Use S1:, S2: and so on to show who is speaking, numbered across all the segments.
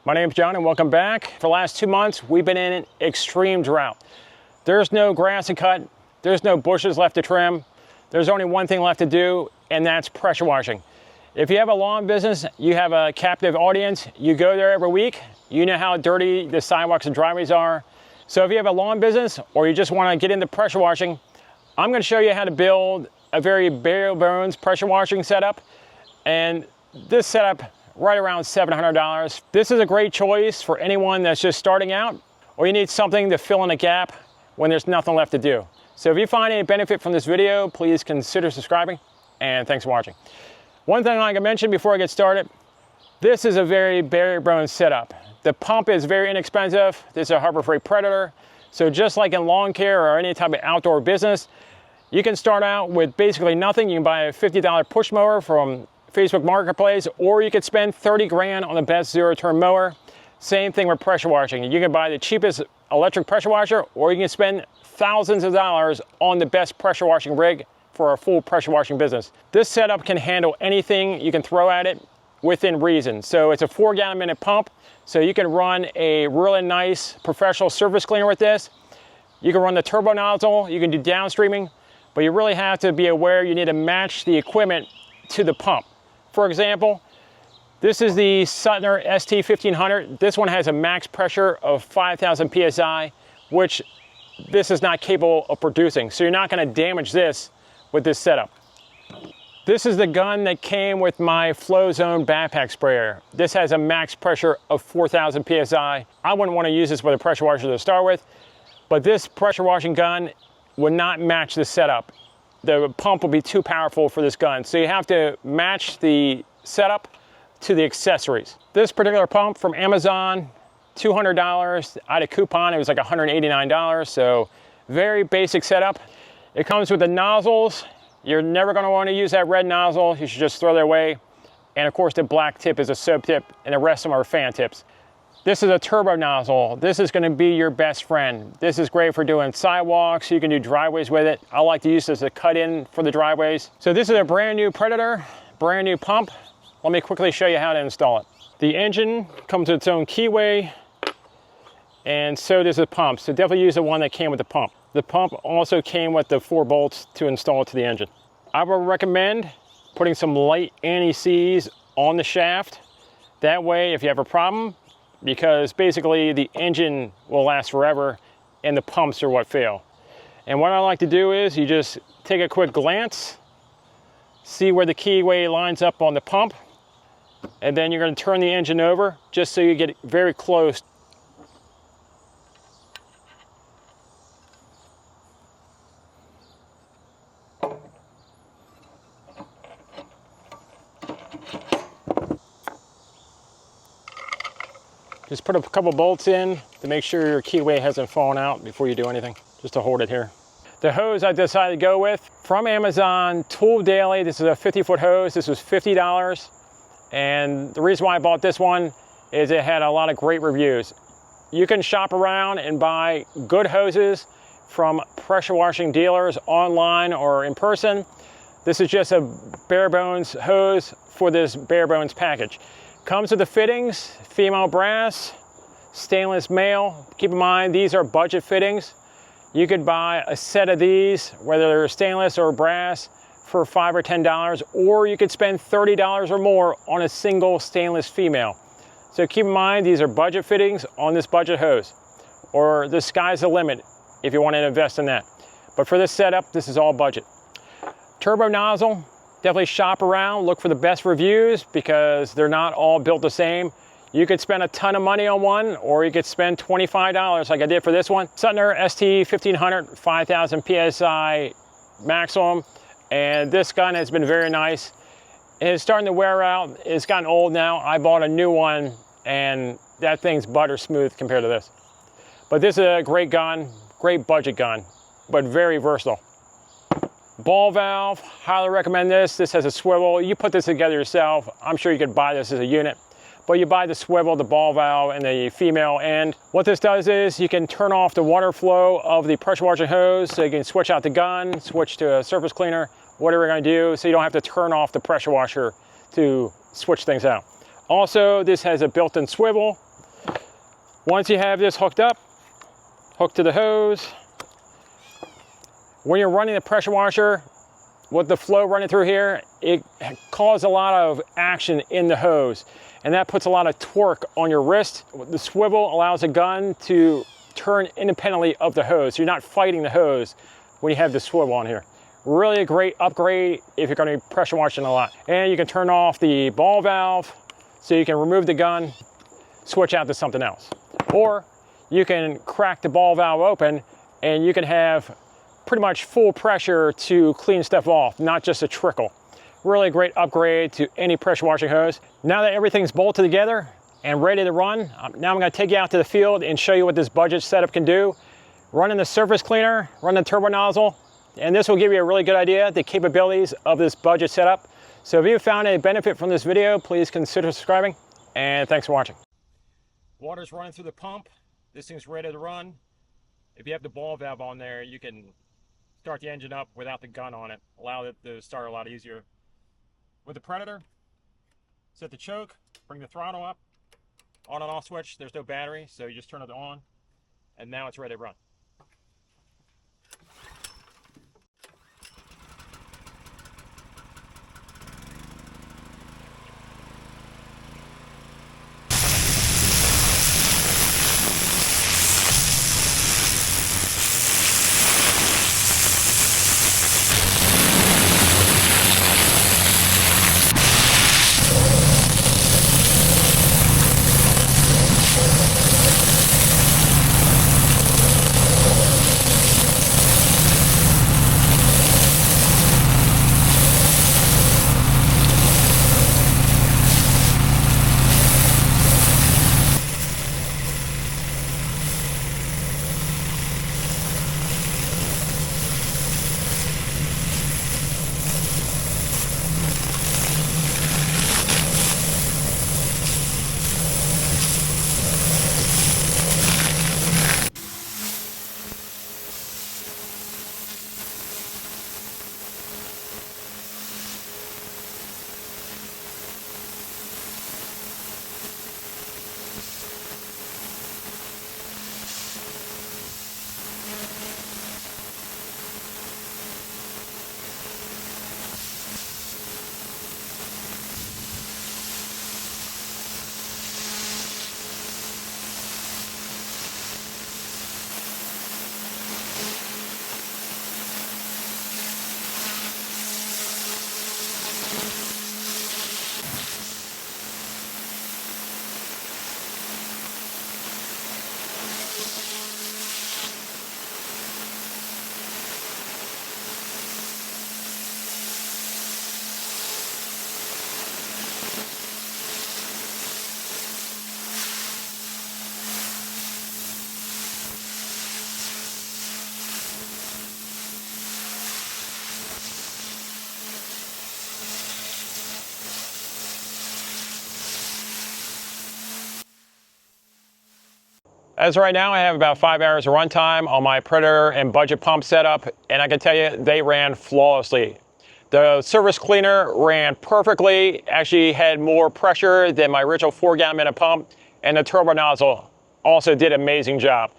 S1: My name's John and welcome back. For the last 2 months, we've been in an extreme drought. There's no grass to cut, there's no bushes left to trim. There's only one thing left to do, and that's pressure washing. If you have a lawn business, you have a captive audience, you go there every week, you know how dirty the sidewalks and driveways are. So if you have a lawn business or you just want to get into pressure washing, I'm going to show you how to build a very bare bones pressure washing setup. And this setup, right around $700. This is a great choice for anyone that's just starting out, or you need something to fill in a gap when there's nothing left to do. So if you find any benefit from this video, please consider subscribing, and thanks for watching. One thing I can mention before I get started, this is a very bare bones setup. The pump is very inexpensive. This is a Harbor Freight Predator. So just like in lawn care or any type of outdoor business, you can start out with basically nothing. You can buy a $50 push mower from Facebook Marketplace, or you could spend 30 grand on the best zero-turn mower. Same thing with pressure washing. You can buy the cheapest electric pressure washer, or you can spend thousands of dollars on the best pressure washing rig for a full pressure washing business. This setup can handle anything you can throw at it within reason. So it's a 4 gallon minute pump, so you can run a really nice professional surface cleaner with this. You can run the turbo nozzle, you can do downstreaming, but you really have to be aware you need to match the equipment to the pump. For example, this is the Suttner ST1500. This one has a max pressure of 5,000 PSI, which this is not capable of producing. So you're not going to damage this with this setup. This is the gun that came with my FlowZone backpack sprayer. This has a max pressure of 4,000 PSI. I wouldn't want to use this with a pressure washer to start with, but this pressure washing gun would not match this setup. The pump will be too powerful for this gun. So you have to match the setup to the accessories. This particular pump from Amazon, $200. I had a coupon, it was like $189. So very basic setup. It comes with the nozzles. You're never gonna want to use that red nozzle. You should just throw that away. And of course the black tip is a soap tip and the rest of them are fan tips. This is a turbo nozzle. This is gonna be your best friend. This is great for doing sidewalks. You can do driveways with it. I like to use this as a cut in for the driveways. So this is a brand new Predator, brand new pump. Let me quickly show you how to install it. The engine comes with its own keyway, and so does the pump. So definitely use the one that came with the pump. The pump also came with the 4 bolts to install it to the engine. I would recommend putting some light anti-seize on the shaft. That way, if you have a problem, because basically the engine will last forever and the pumps are what fail. And what I like to do is you just take a quick glance, see where the keyway lines up on the pump, and then you're going to turn the engine over just so you get very close. Just put a couple bolts in to make sure your keyway hasn't fallen out before you do anything, just to hold it here. The hose I decided to go with from Amazon, Tool Daily. This is a 50-foot hose. This was $50. And the reason why I bought this one is it had a lot of great reviews. You can shop around and buy good hoses from pressure washing dealers online or in person. This is just a bare bones hose for this bare bones package. Comes with the fittings, female brass, stainless male. Keep in mind, these are budget fittings. You could buy a set of these, whether they're stainless or brass, for $5 or $10, or you could spend $30 or more on a single stainless female. So keep in mind, these are budget fittings on this budget hose, or the sky's the limit if you want to invest in that. But for this setup, this is all budget. Turbo nozzle. Definitely shop around, look for the best reviews because they're not all built the same. You could spend a ton of money on one, or you could spend $25 like I did for this one. Suttner ST1500, 5,000 PSI maximum. And this gun has been very nice. It's starting to wear out. It's gotten old now. I bought a new one and that thing's butter smooth compared to this. But this is a great gun, great budget gun, but very versatile. Ball valve, highly recommend this. This has a swivel. You put this together yourself. I'm sure you could buy this as a unit, but you buy the swivel, the ball valve, and the female end. What this does is you can turn off the water flow of the pressure washing hose, so you can switch out the gun, switch to a surface cleaner, whatever you're gonna do, so you don't have to turn off the pressure washer to switch things out. Also, this has a built-in swivel, Once you have this hooked up, hooked to the hose, when you're running the pressure washer, with the flow running through here, it causes a lot of action in the hose, and that puts a lot of torque on your wrist. The swivel allows the gun to turn independently of the hose, so you're not fighting the hose when you have the swivel on here. Really a great upgrade if you're going to be pressure washing a lot. And you can turn off the ball valve, so you can remove the gun, switch out to something else. Or you can crack the ball valve open and you can have pretty much full pressure to clean stuff off, not just a trickle. Really a great upgrade to any pressure washing hose. Now that everything's bolted together and ready to run, now I'm going to take you out to the field and show you what this budget setup can do. Running the surface cleaner, running the turbo nozzle, and this will give you a really good idea of the capabilities of this budget setup. So if you found a benefit from this video, please consider subscribing, and thanks for watching. Water's running through the pump. This thing's ready to run. If you have the ball valve on there, you can start the engine up without the gun on it. Allow it to start a lot easier. With the Predator, set the choke, bring the throttle up, on and off switch. There's no battery, so you just turn it on, and now it's ready to run. As of right now, I have about 5 hours of runtime on my Predator and budget pump setup, and I can tell you they ran flawlessly. The surface cleaner ran perfectly, actually had more pressure than my original 4-gallon minute pump, and the turbo nozzle also did an amazing job.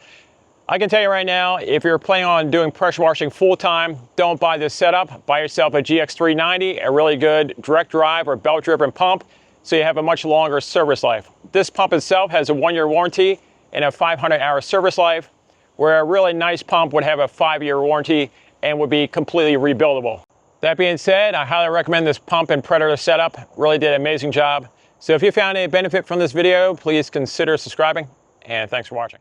S1: I can tell you right now, if you're planning on doing pressure washing full time, don't buy this setup. Buy yourself a GX390, a really good direct drive or belt driven pump, so you have a much longer service life. This pump itself has a 1-year warranty and a 500-hour service life, where a really nice pump would have a 5-year warranty and would be completely rebuildable. That being said, I highly recommend this pump and Predator setup. Really did an amazing job. So if you found any benefit from this video, please consider subscribing, and thanks for watching.